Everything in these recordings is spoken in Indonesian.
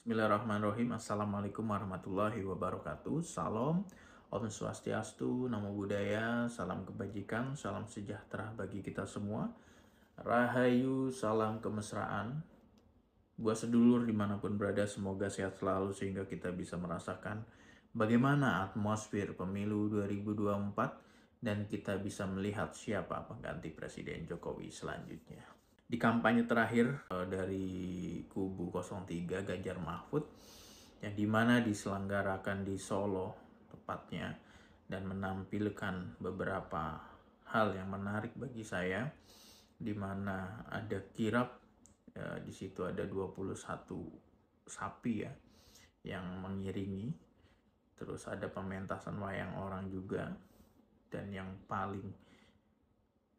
Bismillahirrahmanirrahim. Assalamualaikum warahmatullahi wabarakatuh. Salam, Om Swastiastu, Namo Buddhaya, salam kebajikan, salam sejahtera bagi kita semua. Rahayu, salam kemesraan. Buat sedulur dimanapun berada, semoga sehat selalu sehingga kita bisa merasakan bagaimana atmosfer pemilu 2024 dan kita bisa melihat siapa pengganti Presiden Jokowi selanjutnya. Di kampanye terakhir dari kubu 03 Ganjar Mahfud yang dimana diselenggarakan di Solo tepatnya dan menampilkan beberapa hal yang menarik bagi saya, di mana ada kirap, di situ ada 21 sapi ya yang mengiringi, terus ada pementasan wayang orang juga, dan yang paling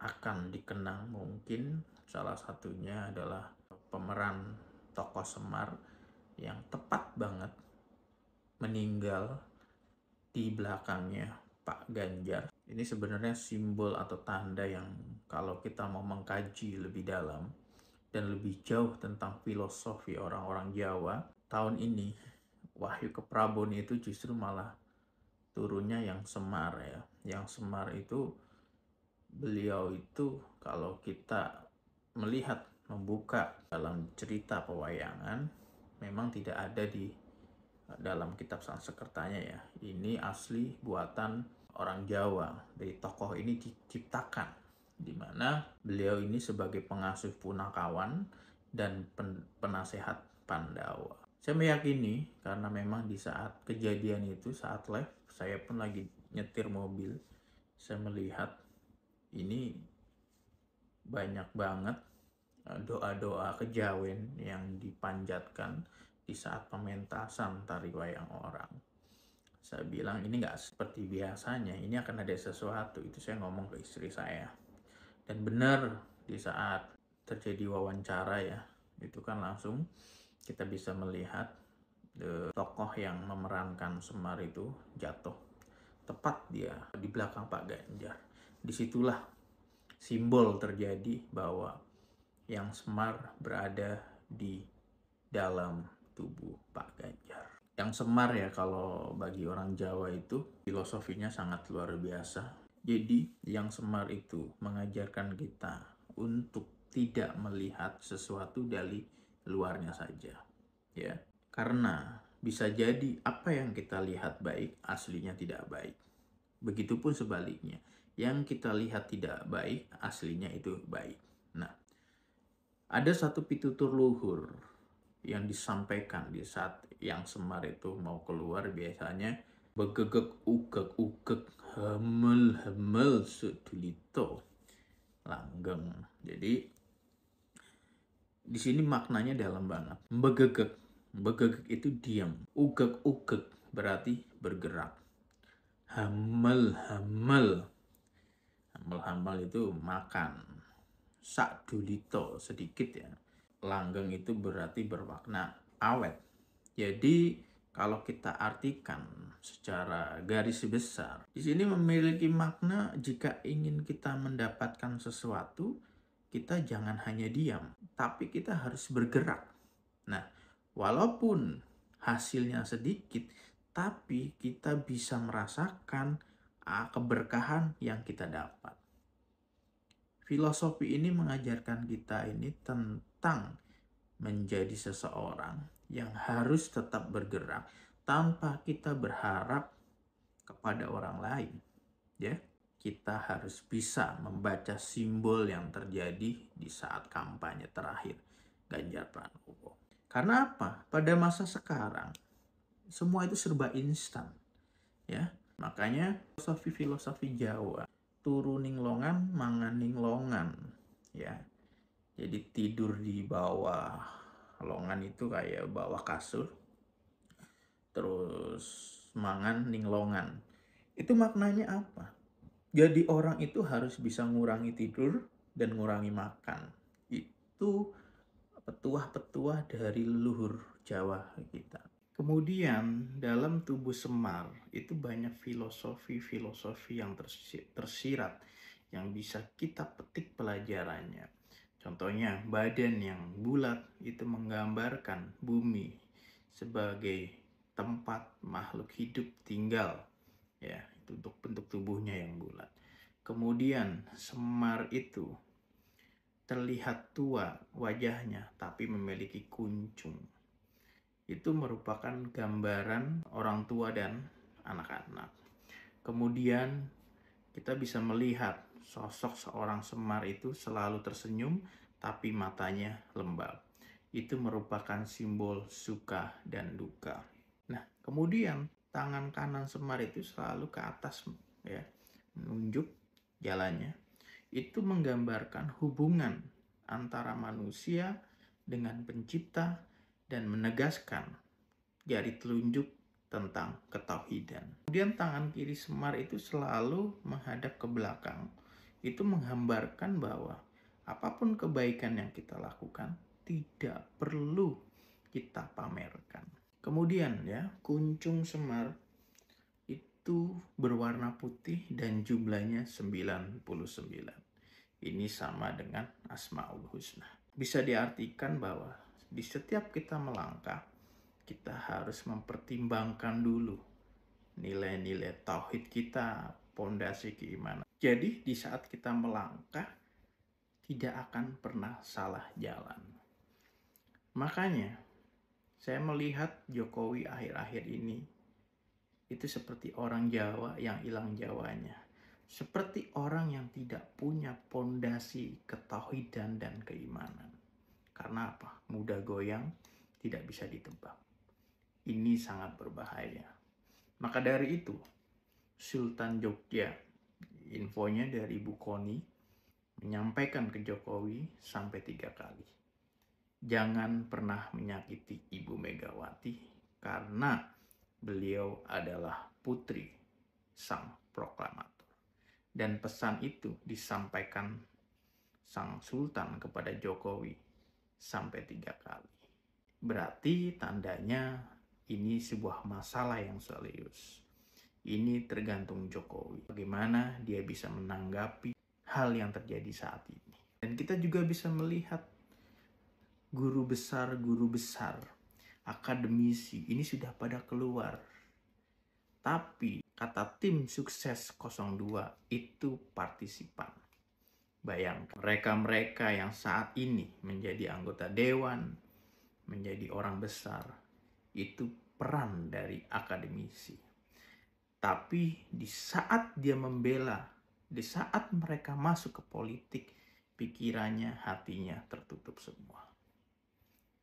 akan dikenang mungkin salah satunya adalah pemeran tokoh Semar yang tepat banget meninggal di belakangnya Pak Ganjar. Ini sebenarnya simbol atau tanda yang kalau kita mau mengkaji lebih dalam dan lebih jauh tentang filosofi orang-orang Jawa, tahun ini Wahyu Keprabon itu justru malah turunnya yang Semar ya. Yang Semar itu, beliau itu kalau kita melihat, membuka dalam cerita pewayangan, memang tidak ada di dalam kitab Sanskertanya ya. Ini asli buatan orang Jawa. Dari tokoh ini diciptakan, di mana beliau ini sebagai pengasuh Punakawan dan penasehat Pandawa. Saya meyakini karena memang di saat kejadian itu, saat live, saya pun lagi nyetir mobil, saya melihat ini banyak banget doa-doa kejawen yang dipanjatkan di saat pementasan tari wayang orang. Saya bilang ini nggak seperti biasanya, ini akan ada sesuatu. Itu saya ngomong ke istri saya. Dan benar, di saat terjadi wawancara ya, itu kan langsung kita bisa melihat tokoh yang memerankan Semar itu jatuh. Tepat dia di belakang Pak Ganjar. Disitulah simbol terjadi bahwa yang Semar berada di dalam tubuh Pak Ganjar. Yang Semar ya, kalau bagi orang Jawa itu filosofinya sangat luar biasa. Jadi yang Semar itu mengajarkan kita untuk tidak melihat sesuatu dari luarnya saja, ya. Karena bisa jadi apa yang kita lihat baik, aslinya tidak baik. Begitupun sebaliknya, yang kita lihat tidak baik, aslinya itu baik. Nah, ada satu pitutur luhur yang disampaikan di saat yang Semar itu mau keluar, biasanya begegek ugek ugek hemel hemel sudulito langgeng. Jadi di sini maknanya dalam banget. Begegek, begegek itu diam. Ugek ugek berarti bergerak. Hamel hamel, hamel hamel itu makan. Sadulito sedikit ya. Langgeng itu berarti bermakna awet. Jadi kalau kita artikan secara garis besar, di sini memiliki makna jika ingin kita mendapatkan sesuatu, kita jangan hanya diam, tapi kita harus bergerak. Nah, walaupun hasilnya sedikit, tapi kita bisa merasakan keberkahan yang kita dapat. Filosofi ini mengajarkan kita ini tentang menjadi seseorang yang harus tetap bergerak tanpa kita berharap kepada orang lain. Ya, kita harus bisa membaca simbol yang terjadi di saat kampanye terakhir Ganjar Pranowo. Karena apa? Pada masa sekarang semua itu serba instan. Ya, makanya filosofi Jawa, turu ning longan, mangan ning longan, ya. Jadi tidur di bawah longan itu kayak bawah kasur, terus mangan ning longan. Itu maknanya apa? Jadi orang itu harus bisa ngurangi tidur dan ngurangi makan. Itu petuah-petuah dari leluhur Jawa kita. Kemudian dalam tubuh Semar itu banyak filosofi-filosofi yang tersirat yang bisa kita petik pelajarannya. Contohnya badan yang bulat itu menggambarkan bumi, sebagai tempat makhluk hidup tinggal, ya, itu untuk bentuk tubuhnya yang bulat. Kemudian Semar itu terlihat tua wajahnya tapi memiliki kuncung. Itu merupakan gambaran orang tua dan anak-anak. Kemudian kita bisa melihat sosok seorang Semar itu selalu tersenyum tapi matanya lembab. Itu merupakan simbol suka dan duka. Nah, kemudian tangan kanan Semar itu selalu ke atas, ya, menunjuk jalannya. Itu menggambarkan hubungan antara manusia dengan pencipta dan menegaskan jari telunjuk tentang ketauhidan. Kemudian tangan kiri Semar itu selalu menghadap ke belakang. Itu menggambarkan bahwa apapun kebaikan yang kita lakukan tidak perlu kita pamerkan. Kemudian ya, kuncung Semar itu berwarna putih dan jumlahnya 99. Ini sama dengan Asmaul Husna. Bisa diartikan bahwa di setiap kita melangkah, kita harus mempertimbangkan dulu nilai-nilai tauhid kita, pondasi keimanan. Jadi di saat kita melangkah, tidak akan pernah salah jalan. Makanya, saya melihat Jokowi akhir-akhir ini itu seperti orang Jawa yang hilang Jawanya. Seperti orang yang tidak punya pondasi ketauhidan dan keimanan. Karena apa? Mudah goyang, tidak bisa ditebak. Ini sangat berbahaya. Maka dari itu, Sultan Jogja, infonya dari Bu Koni, menyampaikan ke Jokowi sampai 3 kali. Jangan pernah menyakiti Ibu Megawati karena beliau adalah putri sang proklamator. Dan pesan itu disampaikan sang sultan kepada Jokowi sampai 3 kali. Berarti tandanya ini sebuah masalah yang serius. Ini tergantung Jokowi. Bagaimana dia bisa menanggapi hal yang terjadi saat ini. Dan kita juga bisa melihat guru besar, akademisi ini sudah pada keluar. Tapi kata tim sukses 02 itu partisipan. Bayangkan mereka-mereka yang saat ini menjadi anggota dewan, menjadi orang besar, itu peran dari akademisi. Tapi di saat dia membela, di saat mereka masuk ke politik, pikirannya, hatinya tertutup semua.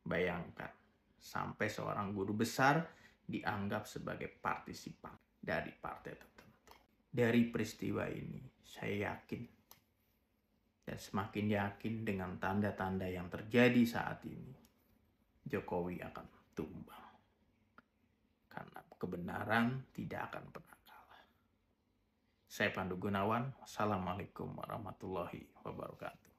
Bayangkan, sampai seorang guru besar dianggap sebagai partisipan dari partai tertentu. Dari peristiwa ini, saya yakin dan semakin yakin dengan tanda-tanda yang terjadi saat ini, Jokowi akan tumbang. Karena kebenaran tidak akan pernah kalah. Saya Pandu Gunawan. Wassalamualaikum warahmatullahi wabarakatuh.